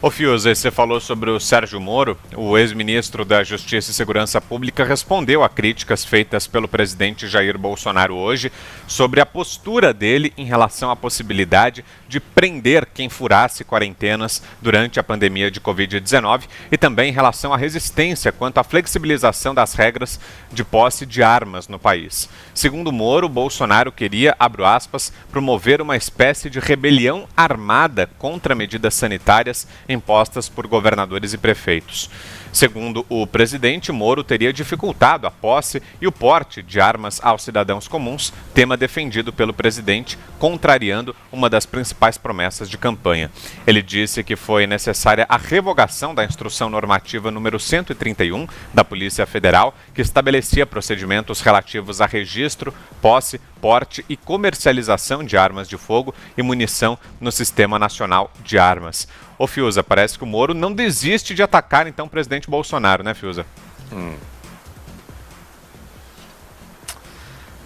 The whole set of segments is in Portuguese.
Ô Fiuza, você falou sobre o Sérgio Moro. O ex-ministro da Justiça e Segurança Pública respondeu a críticas feitas pelo presidente Jair Bolsonaro hoje sobre a postura dele em relação à possibilidade de prender quem furasse quarentenas durante a pandemia de Covid-19 e também em relação à resistência quanto à flexibilização das regras de posse de armas no país. Segundo Moro, Bolsonaro queria, abro aspas, promover uma espécie de rebelião armada contra medidas sanitárias impostas por governadores e prefeitos. Segundo o presidente, Moro teria dificultado a posse e o porte de armas aos cidadãos comuns, tema defendido pelo presidente, contrariando uma das principais promessas de campanha. Ele disse que foi necessária a revogação da instrução normativa número 131 da Polícia Federal, que estabelecia procedimentos relativos a registro, posse, porte e comercialização de armas de fogo e munição no Sistema Nacional de Armas. Ô Fiuza, parece que o Moro não desiste de atacar então o presidente Bolsonaro, né, Fiuza?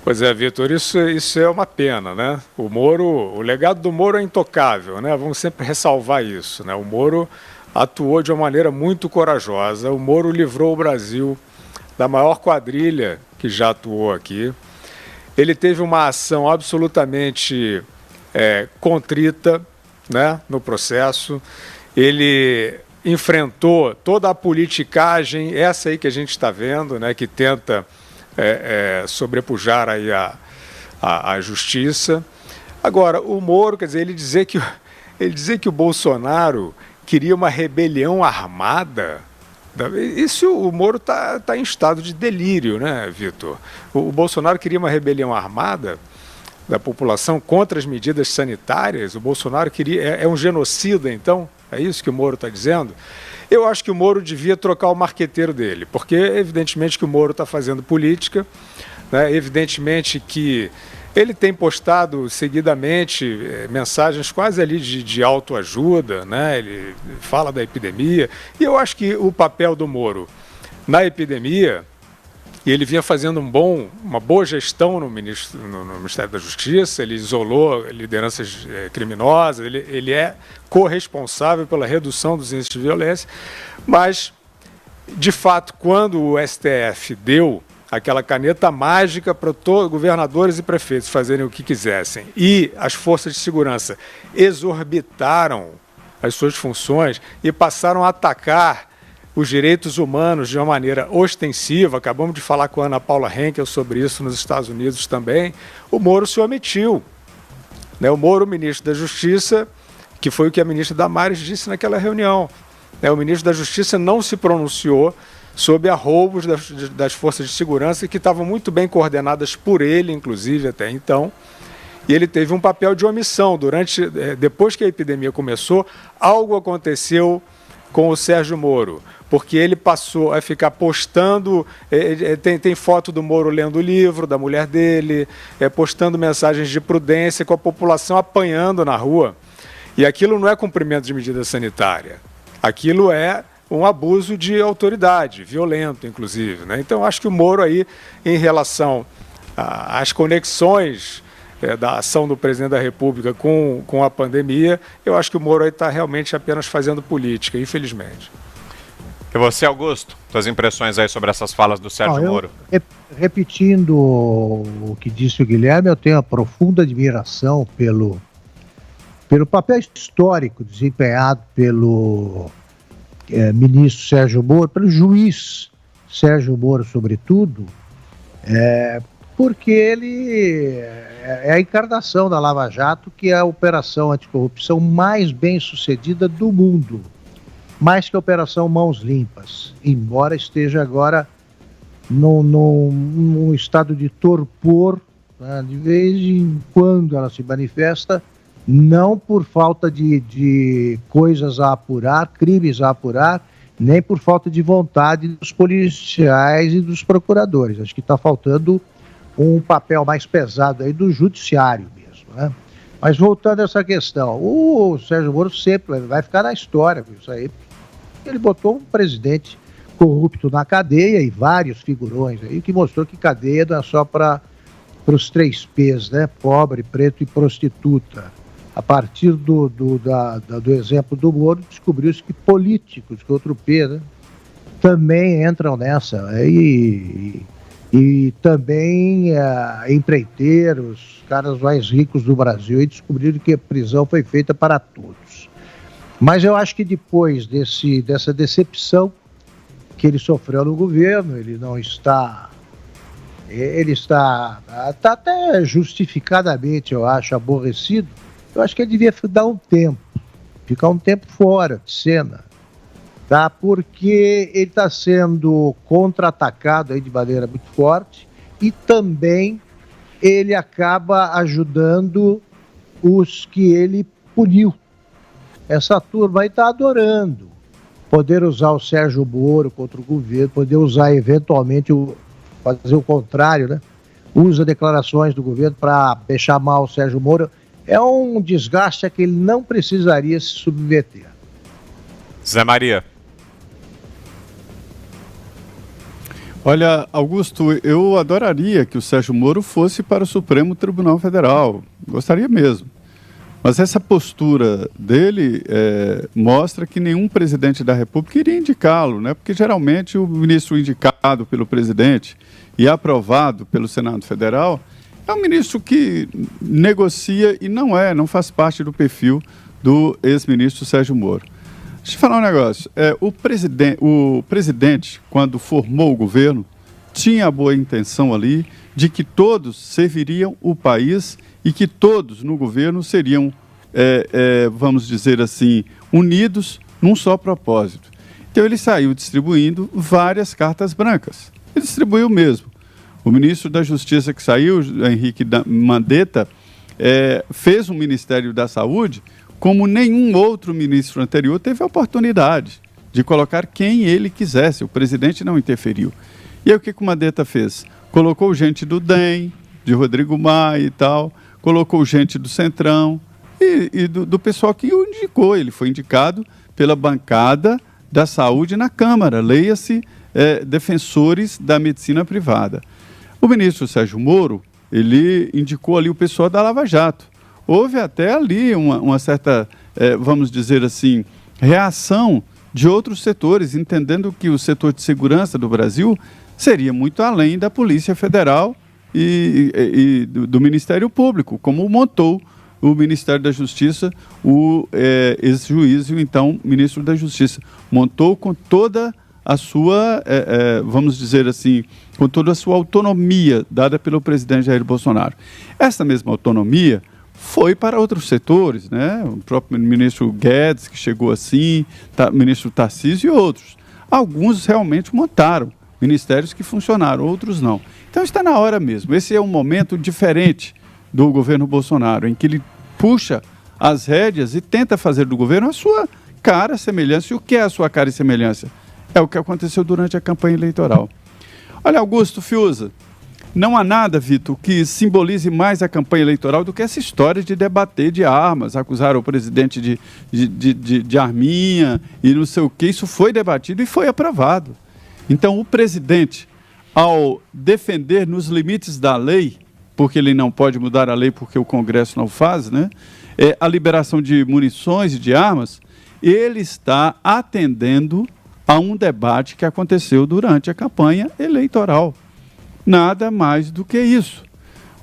Pois é, Vitor, isso é uma pena, né? O legado do Moro é intocável, né? Vamos sempre ressalvar isso, né? O Moro atuou de uma maneira muito corajosa. O Moro livrou o Brasil da maior quadrilha que já atuou aqui. Ele teve uma ação absolutamente contrita, né, no processo. Ele enfrentou toda a politicagem, essa aí que a gente está vendo, né, que tenta sobrepujar aí a justiça. Agora, o Moro, quer dizer, ele dizer que o Bolsonaro queria uma rebelião armada, isso o Moro está em estado de delírio, né, Vitor? O Bolsonaro queria uma rebelião armada da população contra as medidas sanitárias. O Bolsonaro é um genocida, então? É isso que o Moro está dizendo? Eu acho que o Moro devia trocar o marqueteiro dele, porque evidentemente que o Moro está fazendo política, né? Evidentemente que ele tem postado seguidamente mensagens quase ali de autoajuda, né? Ele fala da epidemia, e eu acho que o papel do Moro na epidemia, e ele vinha fazendo uma boa gestão no Ministério da Justiça, ele isolou lideranças criminosas, ele é corresponsável pela redução dos índices de violência, mas, de fato, quando o STF deu aquela caneta mágica para todos governadores e prefeitos fazerem o que quisessem, e as forças de segurança exorbitaram as suas funções e passaram a atacar os direitos humanos de uma maneira ostensiva, acabamos de falar com a Ana Paula Henkel sobre isso nos Estados Unidos também, o Moro se omitiu. O Moro, ministro da Justiça, que foi o que a ministra Damares disse naquela reunião. O ministro da Justiça não se pronunciou sobre arroubos das forças de segurança que estavam muito bem coordenadas por ele, inclusive, até então. E ele teve um papel de omissão. Depois que a epidemia começou, algo aconteceu com o Sérgio Moro, porque ele passou a ficar postando, tem foto do Moro lendo o livro da mulher dele, postando mensagens de prudência com a população apanhando na rua. E aquilo não é cumprimento de medida sanitária, aquilo é um abuso de autoridade, violento inclusive, né? Então acho que o Moro aí, em relação às conexões da ação do presidente da República com a pandemia, eu acho que o Moro aí está realmente apenas fazendo política, infelizmente. E você, Augusto, suas impressões aí sobre essas falas do Sérgio Moro? Repetindo o que disse o Guilherme, eu tenho uma profunda admiração pelo papel histórico desempenhado pelo ministro Sérgio Moro, pelo juiz Sérgio Moro, sobretudo, porque ele é a encarnação da Lava Jato, que é a operação anticorrupção mais bem sucedida do mundo, mais que a Operação Mãos Limpas, embora esteja agora num estado de torpor, né? De vez em quando ela se manifesta, não por falta de coisas a apurar, crimes a apurar, nem por falta de vontade dos policiais e dos procuradores. Acho que está faltando um papel mais pesado aí do judiciário mesmo, né? Mas voltando a essa questão, o Sérgio Moro sempre vai ficar na história com isso aí. Ele botou um presidente corrupto na cadeia e vários figurões aí, que mostrou que cadeia não é só para os 3 P's, né? Pobre, preto e prostituta. a partir do exemplo do Moro, descobriu-se que políticos, que outro P, né, também entram nessa. E também empreiteiros, caras mais ricos do Brasil, e descobriram que a prisão foi feita para todos. Mas eu acho que depois dessa decepção que ele sofreu no governo, ele está até justificadamente, eu acho, aborrecido. Eu acho que ele devia dar um tempo, ficar um tempo fora de cena, tá? Porque ele está sendo contra-atacado aí de maneira muito forte e também ele acaba ajudando os que ele puniu. Essa turma aí está adorando poder usar o Sérgio Moro contra o governo, poder usar eventualmente, fazer o contrário, né? Usa declarações do governo para deixar mal o Sérgio Moro. É um desgaste a que ele não precisaria se submeter. Zé Maria. Olha, Augusto, eu adoraria que o Sérgio Moro fosse para o Supremo Tribunal Federal. Gostaria mesmo. Mas essa postura dele mostra que nenhum presidente da República iria indicá-lo, né? Porque geralmente o ministro indicado pelo presidente e aprovado pelo Senado Federal é um ministro que negocia e não faz parte do perfil do ex-ministro Sérgio Moro. Deixa eu falar um negócio. O presidente, quando formou o governo, tinha a boa intenção ali de que todos serviriam o país e que todos no governo seriam, vamos dizer assim, unidos num só propósito. Então ele saiu distribuindo várias cartas brancas. Ele distribuiu mesmo. O ministro da Justiça que saiu, Henrique Mandetta, fez um Ministério da Saúde como nenhum outro ministro anterior teve a oportunidade de colocar quem ele quisesse. O presidente não interferiu. E aí o que o Mandetta fez? Colocou gente do DEM, de Rodrigo Maia e tal, colocou gente do Centrão e do pessoal que o indicou. Ele foi indicado pela bancada da saúde na Câmara, leia-se defensores da medicina privada. O ministro Sérgio Moro, ele indicou ali o pessoal da Lava Jato. Houve até ali uma certa, vamos dizer assim, reação de outros setores, entendendo que o setor de segurança do Brasil seria muito além da Polícia Federal e do Ministério Público, como montou o Ministério da Justiça, o ex-juiz e o então ministro da Justiça. Montou com toda a sua, vamos dizer assim, com toda a sua autonomia dada pelo presidente Jair Bolsonaro. Essa mesma autonomia foi para outros setores, né? O próprio ministro Guedes, que chegou assim, ministro Tarcísio e outros. Alguns realmente montaram ministérios que funcionaram, outros não. Então está na hora mesmo. Esse é um momento diferente do governo Bolsonaro, em que ele puxa as rédeas e tenta fazer do governo a sua cara e semelhança. E o que é a sua cara e semelhança? É o que aconteceu durante a campanha eleitoral. Olha, Augusto Fiuza, não há nada, Vitor, que simbolize mais a campanha eleitoral do que essa história de debater de armas, acusar o presidente de arminha e não sei o que. Isso foi debatido e foi aprovado. Então, o presidente, ao defender nos limites da lei, porque ele não pode mudar a lei porque o Congresso não faz, né? A liberação de munições e de armas, ele está atendendo a um debate que aconteceu durante a campanha eleitoral. Nada mais do que isso.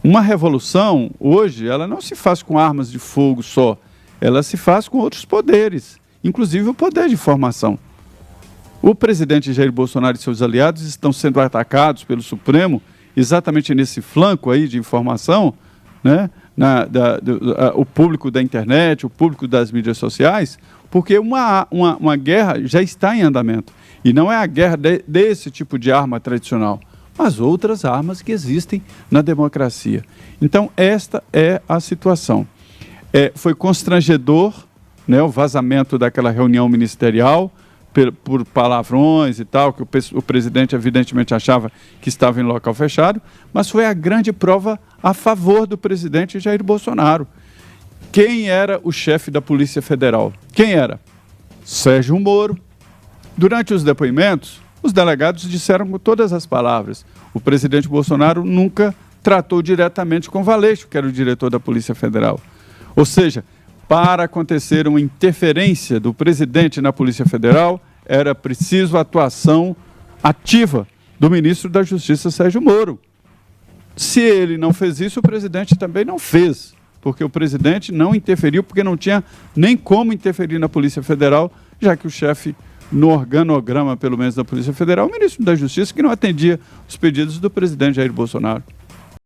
Uma revolução, hoje, ela não se faz com armas de fogo só, ela se faz com outros poderes, inclusive o poder de informação. O presidente Jair Bolsonaro e seus aliados estão sendo atacados pelo Supremo exatamente nesse flanco aí de informação, né? O público da internet, o público das mídias sociais, porque uma guerra já está em andamento. E não é a guerra desse tipo de arma tradicional, mas outras armas que existem na democracia. Então, esta é a situação. Foi constrangedor, né, o vazamento daquela reunião ministerial, por palavrões e tal, que o presidente evidentemente achava que estava em local fechado, mas foi a grande prova a favor do presidente Jair Bolsonaro. Quem era o chefe da Polícia Federal? Quem era? Sérgio Moro. Durante os depoimentos, os delegados disseram com todas as palavras. O presidente Bolsonaro nunca tratou diretamente com Valeixo, que era o diretor da Polícia Federal. Ou seja, para acontecer uma interferência do presidente na Polícia Federal, era preciso a atuação ativa do ministro da Justiça, Sérgio Moro. Se ele não fez isso, o presidente também não fez, porque o presidente não interferiu, porque não tinha nem como interferir na Polícia Federal, já que o chefe, no organograma, pelo menos, da Polícia Federal, o ministro da Justiça, que não atendia os pedidos do presidente Jair Bolsonaro.